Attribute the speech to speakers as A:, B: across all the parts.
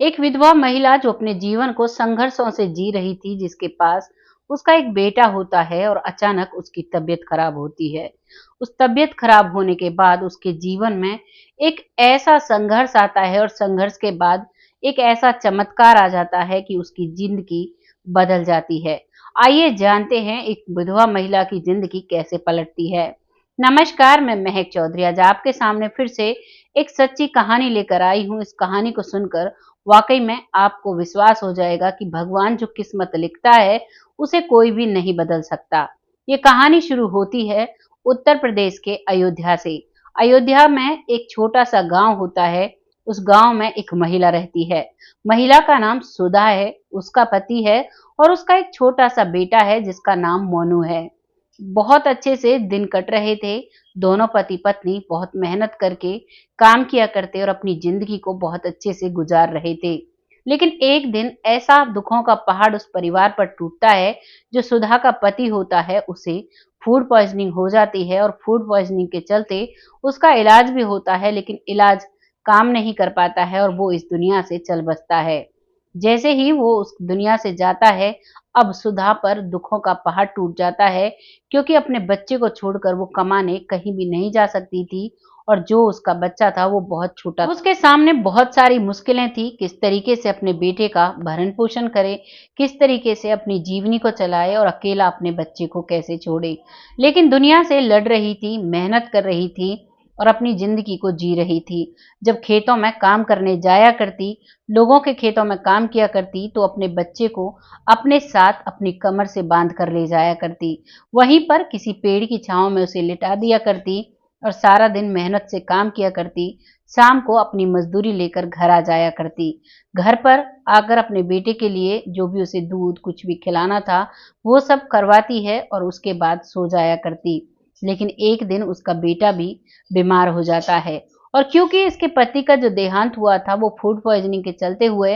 A: एक विधवा महिला जो अपने जीवन को संघर्षों से जी रही थी, जिसके पास उसका एक बेटा होता है और अचानक उसकी तबीयत खराब होती है। उस तबीयत खराब होने के बाद उसके जीवन में एक ऐसा संघर्ष आता है और संघर्ष के बाद एक ऐसा चमत्कार आ जाता है कि उसकी जिंदगी बदल जाती है। आइए जानते हैं एक विधवा महिला की जिंदगी कैसे पलटती है। नमस्कार, मैं महक चौधरी आज आपके सामने फिर से एक सच्ची कहानी लेकर आई हूँ। इस कहानी को सुनकर वाकई में आपको विश्वास हो जाएगा कि भगवान जो किस्मत लिखता है उसे कोई भी नहीं बदल सकता। ये कहानी शुरू होती है उत्तर प्रदेश के अयोध्या से। अयोध्या में एक छोटा सा गांव होता है। उस गांव में एक महिला रहती है। महिला का नाम सुधा है, उसका पति है और उसका एक छोटा सा बेटा है जिसका नाम मोनू है। बहुत अच्छे से दिन कट रहे थे। दोनों पति पत्नी बहुत मेहनत करके काम किया करते और अपनी जिंदगी को बहुत अच्छे से गुजार रहे थे। लेकिन एक दिन ऐसा दुखों का पहाड़ उस परिवार पर टूटता है। जो सुधा का पति होता है उसे फूड पॉइजनिंग हो जाती है और फूड पॉइजनिंग के चलते उसका इलाज भी होता है, लेकिन इलाज काम नहीं कर पाता है और वो इस दुनिया से चल बसता है। जैसे ही वो उस दुनिया से जाता है, अब सुधा पर दुखों का पहाड़ टूट जाता है, क्योंकि अपने बच्चे को छोड़कर वो कमाने कहीं भी नहीं जा सकती थी और जो उसका बच्चा था वो बहुत छोटा था। उसके सामने बहुत सारी मुश्किलें थी, किस तरीके से अपने बेटे का भरण पोषण करे, किस तरीके से अपनी जीवनी को चलाए और अकेला अपने बच्चे को कैसे छोड़े। लेकिन दुनिया से लड़ रही थी, मेहनत कर रही थी और अपनी जिंदगी को जी रही थी। जब खेतों में काम करने जाया करती, लोगों के खेतों में काम किया करती, तो अपने बच्चे को अपने साथ अपनी कमर से बांध कर ले जाया करती। वहीं पर किसी पेड़ की छांव में उसे लिटा दिया करती और सारा दिन मेहनत से काम किया करती। शाम को अपनी मजदूरी लेकर घर आ जाया करती। घर पर आकर अपने बेटे के लिए जो भी उसे दूध कुछ भी खिलाना था वो सब करवाती है और उसके बाद सो जाया करती। लेकिन एक दिन उसका बेटा भी बीमार हो जाता है और क्योंकि इसके पति का जो देहांत हुआ था वो फूड पॉइजनिंग के चलते हुए,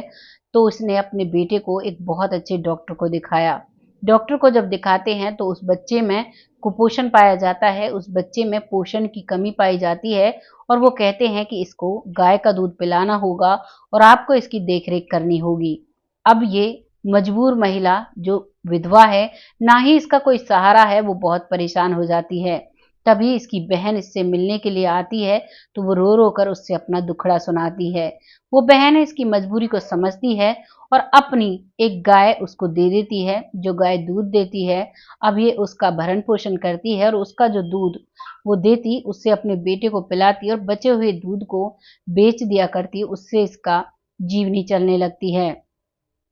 A: तो उसने अपने बेटे को एक बहुत अच्छे डॉक्टर को दिखाया। डॉक्टर को जब दिखाते हैं तो उस बच्चे में कुपोषण पाया जाता है, उस बच्चे में पोषण की कमी पाई जाती है और वो कहते हैं कि इसको गाय का दूध पिलाना होगा और आपको इसकी देखरेख करनी होगी। अब ये मजबूर महिला जो विधवा है, ना ही इसका कोई सहारा है, वो बहुत परेशान हो जाती है। तभी इसकी बहन इससे मिलने के लिए आती है, तो वो रो रो कर उससे अपना दुखड़ा सुनाती है। वो बहन इसकी मजबूरी को समझती है और अपनी एक गाय उसको दे देती है, जो गाय दूध देती है। अब ये उसका भरण पोषण करती है और उसका जो दूध वो देती उससे अपने बेटे को पिलाती और बचे हुए दूध को बेच दिया करती, उससे इसका जीवनी चलने लगती है।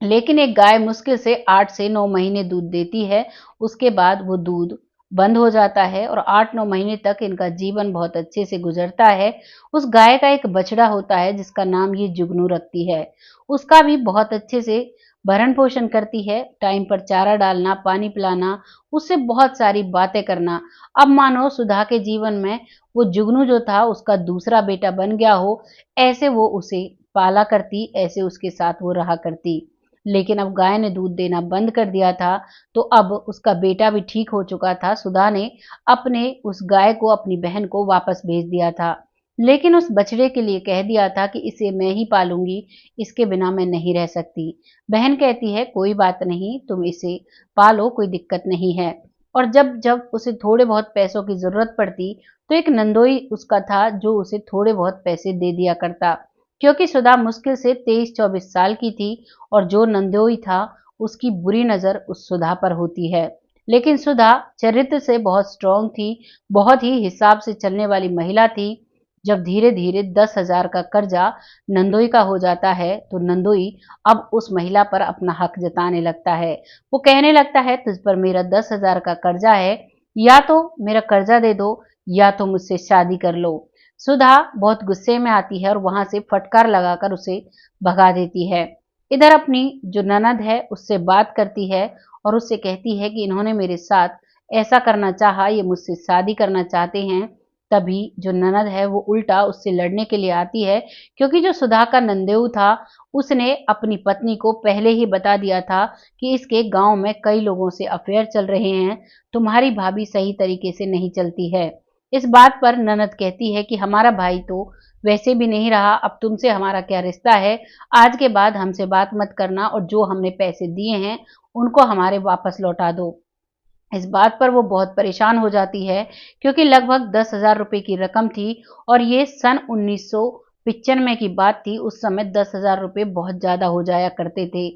A: लेकिन एक गाय मुश्किल से 8 से 9 महीने दूध देती है, उसके बाद वो दूध बंद हो जाता है और 8-9 महीने तक इनका जीवन बहुत अच्छे से गुजरता है। उस गाय का एक बछड़ा होता है जिसका नाम ये जुगनू रखती है। उसका भी बहुत अच्छे से भरण पोषण करती है, टाइम पर चारा डालना, पानी पिलाना, उससे बहुत सारी बातें करना। अब मानो सुधा के जीवन में वो जुगनू जो था उसका दूसरा बेटा बन गया हो, ऐसे वो उसे पाला करती, ऐसे उसके साथ वो रहा करती। लेकिन अब गाय ने दूध देना बंद कर दिया था, तो अब उसका बेटा भी ठीक हो चुका था। सुधा ने अपने उस गाय को अपनी बहन को वापस भेज दिया था, लेकिन उस बछड़े के लिए कह दिया था कि इसे मैं ही पालूंगी, इसके बिना मैं नहीं रह सकती। बहन कहती है कोई बात नहीं, तुम इसे पालो, कोई दिक्कत नहीं है। और जब जब उसे थोड़े बहुत पैसों की जरूरत पड़ती, तो एक नंदोई उसका था जो उसे थोड़े बहुत पैसे दे दिया करता। क्योंकि सुधा मुश्किल से 23-24 साल की थी और जो नंदोई था उसकी बुरी नजर उस सुधा पर होती है। लेकिन सुधा चरित्र से बहुत स्ट्रांग थी, बहुत ही हिसाब से चलने वाली महिला थी। जब धीरे धीरे 10,000 का कर्जा नंदोई का हो जाता है, तो नंदोई अब उस महिला पर अपना हक जताने लगता है। वो कहने लगता है तुझ पर मेरा 10,000 का कर्जा है, या तो मेरा कर्जा दे दो या तो मुझसे शादी कर लो। सुधा बहुत गुस्से में आती है और वहां से फटकार लगाकर उसे भगा देती है। इधर अपनी जो ननद है उससे बात करती है और उससे कहती है कि इन्होंने मेरे साथ ऐसा करना चाहा, ये मुझसे शादी करना चाहते हैं। तभी जो ननद है वो उल्टा उससे लड़ने के लिए आती है, क्योंकि जो सुधा का नंदेऊ था उसने अपनी पत्नी को पहले ही बता दिया था कि इसके गांव में कई लोगों से अफेयर चल रहे हैं, तुम्हारी भाभी सही तरीके से नहीं चलती है। इस बात पर ननद कहती है कि हमारा भाई तो वैसे भी नहीं रहा, अब तुमसे हमारा क्या रिश्ता है, आज के बाद हमसे बात मत करना और जो हमने पैसे दिए हैं उनको हमारे वापस लौटा दो। इस बात पर वो बहुत परेशान हो जाती है क्योंकि लगभग 10,000 रुपए की रकम थी और ये सन 1995 की बात थी। उस समय 10,000 रुपए बहुत ज्यादा हो जाया करते थे।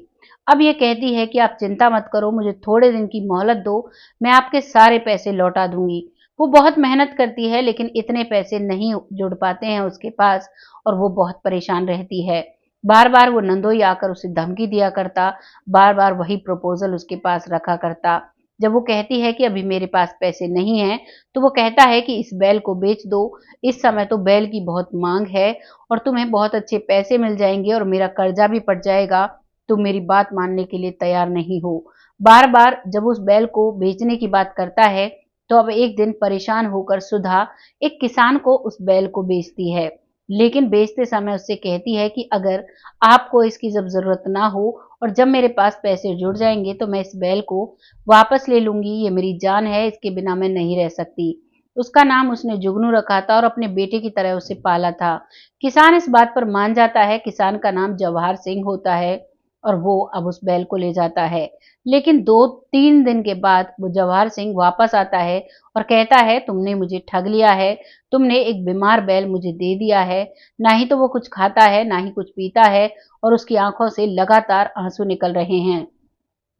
A: अब ये कहती है कि आप चिंता मत करो, मुझे थोड़े दिन की मोहलत दो, मैं आपके सारे पैसे लौटा दूंगी। वो बहुत मेहनत करती है लेकिन इतने पैसे नहीं जुड़ पाते हैं उसके पास और वो बहुत परेशान रहती है। बार बार वो नंदोई आकर उसे धमकी दिया करता, बार बार वही प्रपोजल उसके पास रखा करता। जब वो कहती है कि अभी मेरे पास पैसे नहीं हैं, तो वो कहता है कि इस बैल को बेच दो, इस समय तो बैल की बहुत मांग है और तुम्हें बहुत अच्छे पैसे मिल जाएंगे और मेरा कर्जा भी पड़ जाएगा, तुम मेरी बात मानने के लिए तैयार नहीं हो। बार बार जब उस बैल को बेचने की बात करता है, तो अब एक दिन परेशान होकर सुधा एक किसान को उस बैल को बेचती है, लेकिन बेचते समय उससे कहती है कि अगर आपको इसकी जब जरूरत ना हो और जब मेरे पास पैसे जुड़ जाएंगे तो मैं इस बैल को वापस ले लूंगी, ये मेरी जान है, इसके बिना मैं नहीं रह सकती। उसका नाम उसने जुगनू रखा था और अपने बेटे की तरह उसे पाला था। किसान इस बात पर मान जाता है, किसान का नाम जवाहर सिंह होता है और वो अब उस बैल को ले जाता है। लेकिन 2-3 दिन के बाद वो जवाहर सिंह वापस आता है और कहता है तुमने मुझे ठग लिया है, तुमने एक बीमार बैल मुझे दे दिया है, ना ही तो वो कुछ खाता है ना ही कुछ पीता है और उसकी आंखों से लगातार आंसू निकल रहे हैं।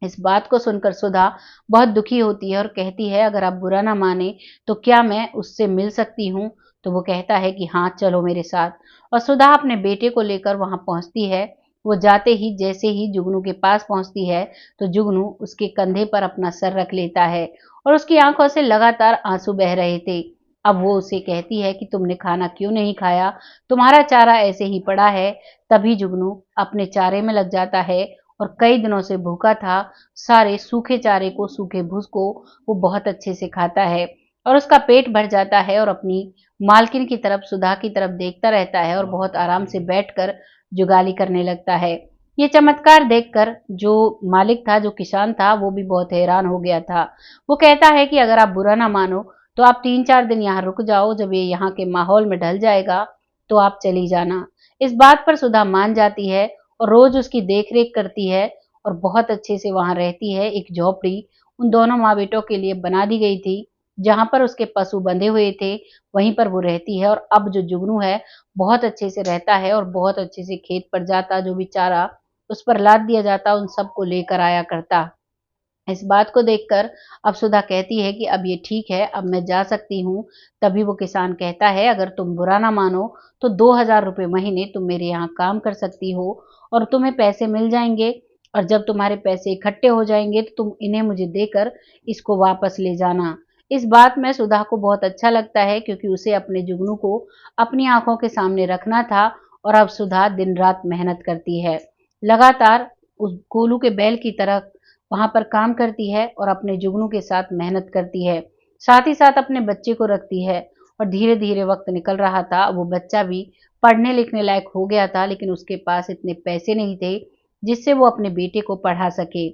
A: इस बात को सुनकर सुधा बहुत दुखी होती है और कहती है अगर आप बुरा ना माने तो क्या मैं उससे मिल सकती हूँ। तो वो कहता है कि हाँ चलो मेरे साथ। और सुधा अपने बेटे को लेकर वहां पहुंचती है। वो जाते ही जैसे ही जुगनू के पास पहुंचती है तो जुगनू उसके कंधे पर अपना सर रख लेता है और उसकी आंखों से लगातार आंसू बह रहे थे। अब वो उसे कहती है कि तुमने खाना क्यों नहीं खाया, तुम्हारा चारा ऐसे ही पड़ा है। तभी जुगनू अपने चारे में लग जाता है और कई दिनों से भूखा था, सारे सूखे चारे को, सूखे भूस को वो बहुत अच्छे से खाता है और उसका पेट भर जाता है और अपनी मालकिन की तरफ, सुधा की तरफ देखता रहता है और बहुत आराम से बैठकर जुगाली करने लगता है। ये चमत्कार देखकर जो मालिक था, जो किसान था, वो भी बहुत हैरान हो गया था। वो कहता है कि अगर आप बुरा ना मानो तो आप 3-4 दिन यहाँ रुक जाओ, जब ये यहाँ के माहौल में ढल जाएगा तो आप चली जाना। इस बात पर सुधा मान जाती है और रोज उसकी देखरेख करती है और बहुत अच्छे से वहां रहती है। एक झोपड़ी उन दोनों माँ बेटों के लिए बना दी गई थी, जहां पर उसके पशु बंधे हुए थे, वहीं पर वो रहती है। और अब जो जुगनू है बहुत अच्छे से रहता है और बहुत अच्छे से खेत पर जाता, जो भी चारा उस पर लाद दिया जाता उन सबको लेकर आया करता। इस बात को देखकर अब सुधा कहती है कि अब ये ठीक है, अब मैं जा सकती हूँ। तभी वो किसान कहता है अगर तुम बुरा ना मानो तो 2,000 रुपये महीने तुम मेरे यहाँ काम कर सकती हो और तुम्हें पैसे मिल जाएंगे और जब तुम्हारे पैसे इकट्ठे हो जाएंगे तो तुम इन्हें मुझे देकर इसको वापस ले जाना। इस बात में सुधा को बहुत अच्छा लगता है क्योंकि उसे अपने जुगनू को अपनी आंखों के सामने रखना था। और अब सुधा दिन रात मेहनत करती है, लगातार उस गोलू के बैल की तरह वहां पर काम करती है और अपने जुगनू के साथ मेहनत करती है, साथ ही साथ अपने बच्चे को रखती है। और धीरे धीरे वक्त निकल रहा था, वो बच्चा भी पढ़ने लिखने लायक हो गया था, लेकिन उसके पास इतने पैसे नहीं थे जिससे वो अपने बेटे को पढ़ा सके।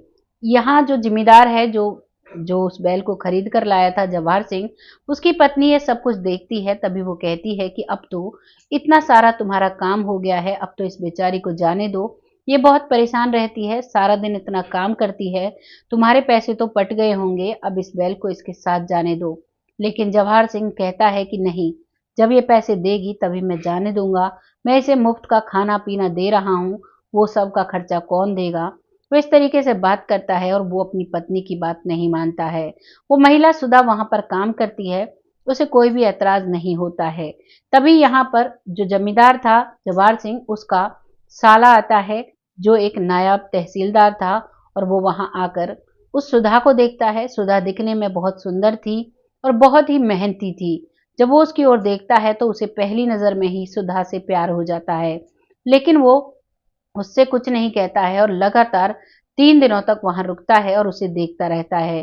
A: यहाँ जो जिम्मेदार है, जो जो उस बैल को खरीद कर लाया था जवाहर सिंह, उसकी पत्नी ये सब कुछ देखती है। तभी वो कहती है कि अब तो इतना सारा तुम्हारा काम हो गया है, अब तो इस बेचारी को जाने दो, ये बहुत परेशान रहती है, सारा दिन इतना काम करती है, तुम्हारे पैसे तो पट गए होंगे, अब इस बैल को इसके साथ जाने दो। लेकिन जवाहर सिंह कहता है कि नहीं, जब ये पैसे देगी तभी मैं जाने दूंगा, मैं इसे मुफ्त का खाना पीना दे रहा हूँ, वो सब का खर्चा कौन देगा। वो इस तरीके से बात करता है और वो अपनी पत्नी की बात नहीं मानता है। वो महिला सुधा वहां पर काम करती है, उसे कोई भी ऐतराज नहीं होता है। तभी यहाँ पर जो जमींदार था जवाहर सिंह, उसका साला आता है जो एक नायब तहसीलदार था और वो वहां आकर उस सुधा को देखता है। सुधा दिखने में बहुत सुंदर थी और बहुत ही मेहनती थी। जब वो उसकी ओर देखता है तो उसे पहली नजर में ही सुधा से प्यार हो जाता है, लेकिन वो उससे कुछ नहीं कहता है और लगातार 3 दिनों तक वहां रुकता है और उसे देखता रहता है।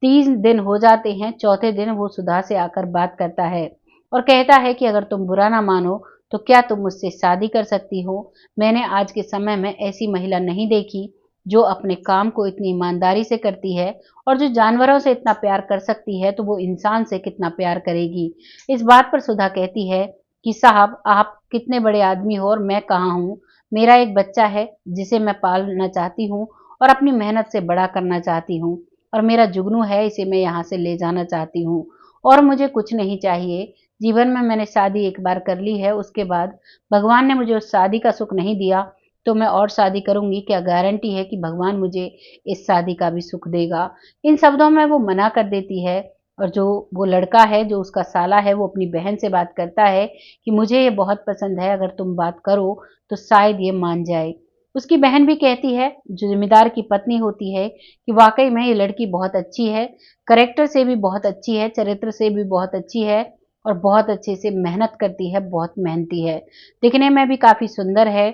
A: 3 दिन हो जाते हैं, चौथे दिन वो सुधा से आकर बात करता है और कहता है कि अगर तुम बुरा ना मानो तो क्या तुम मुझसे शादी कर सकती हो। मैंने आज के समय में ऐसी महिला नहीं देखी जो अपने काम को इतनी ईमानदारी से करती है और जो जानवरों से इतना प्यार कर सकती है तो वो इंसान से कितना प्यार करेगी। इस बात पर सुधा कहती है कि साहब, आप कितने बड़े आदमी हो और मैं कहाँ हूँ। मेरा एक बच्चा है जिसे मैं पालना चाहती हूँ और अपनी मेहनत से बड़ा करना चाहती हूँ, और मेरा जुगनू है, इसे मैं यहाँ से ले जाना चाहती हूँ और मुझे कुछ नहीं चाहिए। जीवन में मैंने शादी एक बार कर ली है, उसके बाद भगवान ने मुझे उस शादी का सुख नहीं दिया तो मैं और शादी करूंगी, क्या गारंटी है कि भगवान मुझे इस शादी का भी सुख देगा। इन शब्दों में वो मना कर देती है और जो वो लड़का है, जो उसका साला है, वो अपनी बहन से बात करता है कि मुझे ये बहुत पसंद है, अगर तुम बात करो तो शायद ये मान जाए। उसकी बहन भी कहती है, जो जिम्मेदार की पत्नी होती है, कि वाकई में ये लड़की बहुत अच्छी है, करेक्टर से भी बहुत अच्छी है, चरित्र से भी बहुत अच्छी है और बहुत अच्छे से मेहनत करती है, बहुत मेहनती है, दिखने में भी काफी सुंदर है।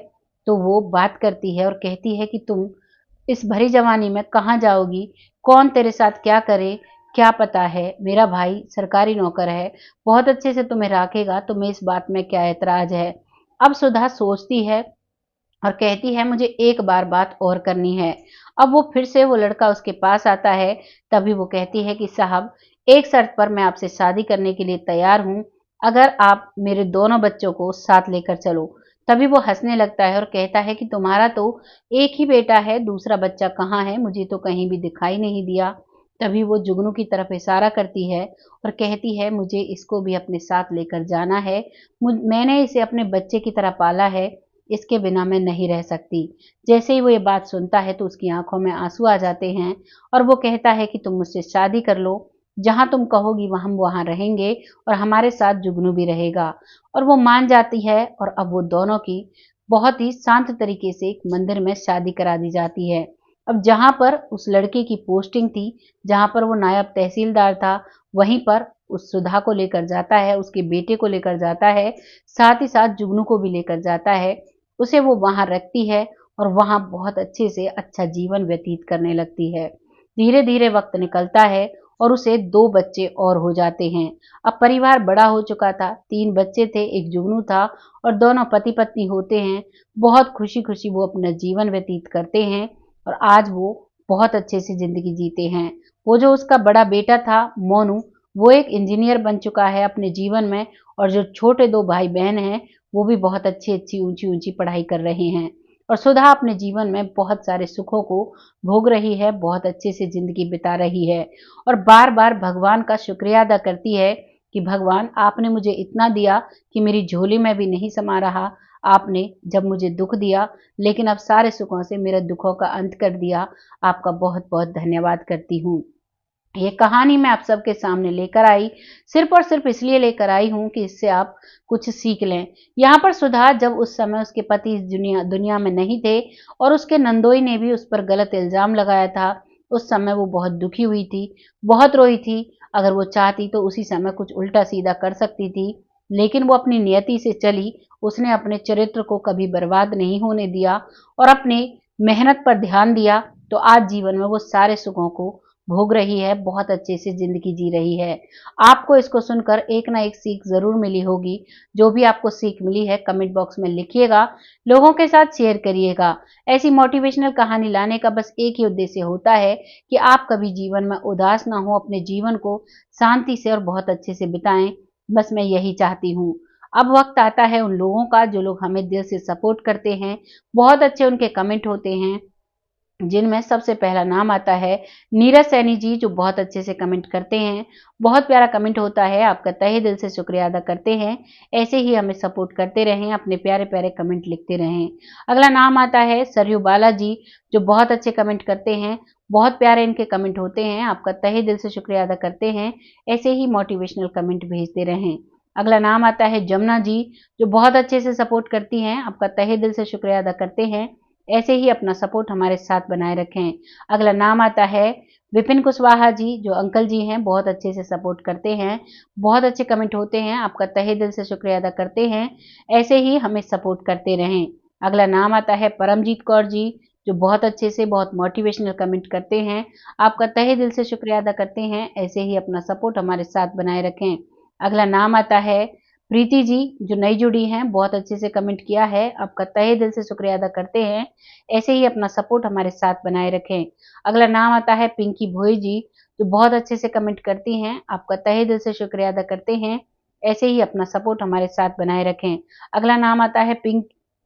A: तो वो बात करती है और कहती है कि तुम इस भरी जवानी में कहाँ जाओगी, कौन तेरे साथ क्या करे, क्या पता है। मेरा भाई सरकारी नौकर है, बहुत अच्छे से तुम्हें रखेगा, तुम्हें इस बात में क्या ऐतराज है। अब सुधा सोचती है और कहती है, मुझे एक बार बात और करनी है। अब वो फिर से वो लड़का उसके पास आता है, तभी वो कहती है कि साहब, एक शर्त पर मैं आपसे शादी करने के लिए तैयार हूँ, अगर आप मेरे दोनों बच्चों को साथ लेकर चलो। तभी वो हंसने लगता है और कहता है कि तुम्हारा तो एक ही बेटा है, दूसरा बच्चा कहाँ है, मुझे तो कहीं भी दिखाई नहीं दिया। तभी वो जुगनू की तरफ इशारा करती है और कहती है, मुझे इसको भी अपने साथ लेकर जाना है, मैंने इसे अपने बच्चे की तरह पाला है, इसके बिना मैं नहीं रह सकती। जैसे ही वो ये बात सुनता है तो उसकी आंखों में आंसू आ जाते हैं और वो कहता है कि तुम मुझसे शादी कर लो, जहां तुम कहोगी वहां हम वहां रहेंगे और हमारे साथ जुगनू भी रहेगा। और वो मान जाती है और अब वो दोनों की बहुत ही शांत तरीके से एक मंदिर में शादी करा दी जाती है। अब जहां पर उस लड़के की पोस्टिंग थी, जहां पर वो नायब तहसीलदार था, वहीं पर उस सुधा को लेकर जाता है, उसके बेटे को लेकर जाता है, साथ ही साथ जुगनू को भी लेकर जाता है। उसे वो वहां रखती है और वहां बहुत अच्छे से अच्छा जीवन व्यतीत करने लगती है। धीरे धीरे वक्त निकलता है और उसे 2 बच्चे और हो जाते हैं। अब परिवार बड़ा हो चुका था, 3 बच्चे थे, एक जुगनू था और दोनों पति पत्नी होते हैं। बहुत खुशी खुशी वो अपना जीवन व्यतीत करते हैं और आज वो बहुत अच्छे से जिंदगी जीते हैं। वो जो उसका बड़ा बेटा था मोनू, वो एक इंजीनियर बन चुका है अपने जीवन में, और जो छोटे 2 भाई बहन हैं, वो भी बहुत अच्छी अच्छी ऊंची ऊंची पढ़ाई कर रहे हैं। और सुधा अपने जीवन में बहुत सारे सुखों को भोग रही है, बहुत अच्छे से जिंदगी बिता रही है और बार बार भगवान का शुक्रिया अदा करती है कि भगवान, आपने मुझे इतना दिया कि मेरी झोली में भी नहीं समा रहा। आपने जब मुझे दुख दिया, लेकिन अब सारे सुखों से मेरे दुखों का अंत कर दिया। आपका बहुत बहुत धन्यवाद करती हूँ। ये कहानी मैं आप सबके सामने लेकर आई, सिर्फ और सिर्फ इसलिए लेकर आई हूँ कि इससे आप कुछ सीख लें। यहाँ पर सुधा, जब उस समय उसके पति इस दुनिया दुनिया में नहीं थे और उसके नंदोई ने भी उस पर गलत इल्जाम लगाया था, उस समय वो बहुत दुखी हुई थी, बहुत रोई थी। अगर वो चाहती तो उसी समय कुछ उल्टा सीधा कर सकती थी, लेकिन वो अपनी नियति से चली। उसने अपने चरित्र को कभी बर्बाद नहीं होने दिया और अपनी मेहनत पर ध्यान दिया। तो आज जीवन में वो सारे सुखों को भोग रही है, बहुत अच्छे से जिंदगी जी रही है। आपको इसको सुनकर एक ना एक सीख जरूर मिली होगी। जो भी आपको सीख मिली है कमेंट बॉक्स में लिखिएगा, लोगों के साथ शेयर करिएगा। ऐसी मोटिवेशनल कहानी लाने का बस एक ही उद्देश्य होता है कि आप कभी जीवन में उदास ना हो, अपने जीवन को शांति से और बहुत अच्छे से बिताएं। बस मैं यही चाहती हूँ। अब वक्त आता है उन लोगों का जो लोग हमें दिल से सपोर्ट करते हैं। बहुत अच्छे उनके कमेंट होते हैं, जिनमें सबसे पहला नाम आता है नीरज सैनी जी, जो बहुत अच्छे से कमेंट करते हैं। बहुत प्यारा कमेंट होता है, आपका तहे दिल से शुक्रिया अदा करते हैं। ऐसे ही हमें सपोर्ट करते रहें, अपने प्यारे प्यारे कमेंट लिखते रहें। अगला नाम आता है सरयू बाला जी, जो बहुत अच्छे कमेंट करते हैं। बहुत प्यारे इनके कमेंट होते हैं, आपका तहे दिल से शुक्रिया अदा करते हैं। ऐसे ही मोटिवेशनल कमेंट भेजते रहें। अगला नाम आता है जमुना जी, जो बहुत अच्छे से सपोर्ट करती हैं, आपका तहे दिल से शुक्रिया अदा करते हैं। ऐसे ही अपना सपोर्ट हमारे साथ बनाए रखें। अगला नाम आता है विपिन कुशवाहा जी, जो अंकल जी हैं, बहुत अच्छे से सपोर्ट करते हैं। बहुत अच्छे कमेंट होते हैं, आपका तहे दिल से शुक्रिया अदा करते हैं। ऐसे ही हमें सपोर्ट करते रहें। अगला नाम आता है परमजीत कौर जी, जो बहुत अच्छे से बहुत मोटिवेशनल कमेंट करते हैं। आपका तहे दिल से शुक्रिया अदा करते हैं। ऐसे ही अपना सपोर्ट हमारे साथ बनाए रखें। अगला नाम आता है प्रीति जी जो नई जुड़ी हैं, बहुत अच्छे से कमेंट किया है, आपका तहे दिल से शुक्रिया अदा करते हैं। ऐसे ही अपना सपोर्ट हमारे साथ बनाए रखें। अगला नाम आता है पिंकी भोई जी, जो बहुत अच्छे से कमेंट करती हैं, आपका तहे दिल से शुक्रिया अदा करते हैं। ऐसे ही अपना सपोर्ट हमारे साथ बनाए रखें। अगला नाम आता है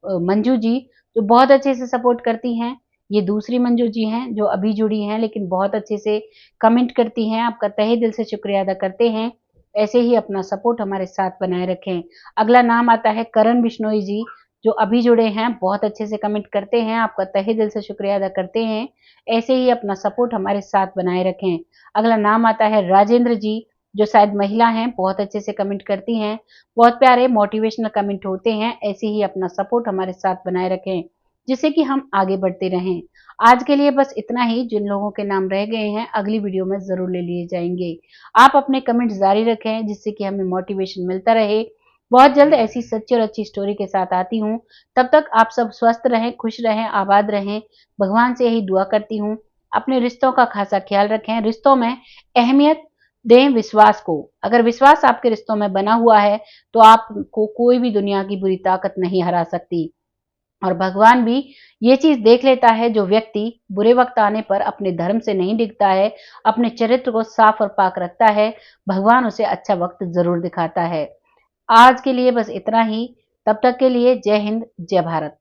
A: मंजू जी, जो बहुत अच्छे से सपोर्ट करती हैं। ये दूसरी मंजू जी हैं, जो अभी जुड़ी हैं, लेकिन बहुत अच्छे से कमेंट करती हैं, आपका तहे दिल से शुक्रिया अदा करते हैं। ऐसे ही अपना सपोर्ट हमारे साथ बनाए रखें। अगला नाम आता है करण बिश्नोई जी, जो अभी जुड़े हैं, बहुत अच्छे से कमेंट करते हैं, आपका तहे दिल से शुक्रिया अदा करते हैं। ऐसे ही अपना सपोर्ट हमारे साथ बनाए रखें। अगला नाम आता है राजेंद्र जी, जो शायद महिला हैं, बहुत अच्छे से कमेंट करती हैं, बहुत प्यारे मोटिवेशनल कमेंट होते हैं। ऐसे ही अपना सपोर्ट हमारे साथ बनाए रखें, जिससे कि हम आगे बढ़ते रहें। आज के लिए बस इतना ही। जिन लोगों के नाम रह गए हैं, अगली वीडियो में ज़रूर ले लिए जाएंगे। आप अपने कमेंट जारी रखें, जिससे कि हमें मोटिवेशन मिलता रहे। बहुत जल्द ऐसी सच्ची और अच्छी स्टोरी के साथ आती हूँ। तब तक आप सब स्वस्थ रहें, खुश रहें, आबाद रहें। भगवान से यही दुआ करती हूँ। अपने रिश्तों का खासा ख्याल रखें। रिश्तों में अहमियत दें विश्वास को। अगर विश्वास आपके रिश्तों में बना हुआ है, तो आपको कोई भी दुनिया की बुरी ताकत नहीं हरा सकती। और भगवान भी ये चीज देख लेता है, जो व्यक्ति बुरे वक्त आने पर अपने धर्म से नहीं डिगता है, अपने चरित्र को साफ और पाक रखता है, भगवान उसे अच्छा वक्त जरूर दिखाता है। आज के लिए बस इतना ही। तब तक के लिए जय हिंद, जय भारत।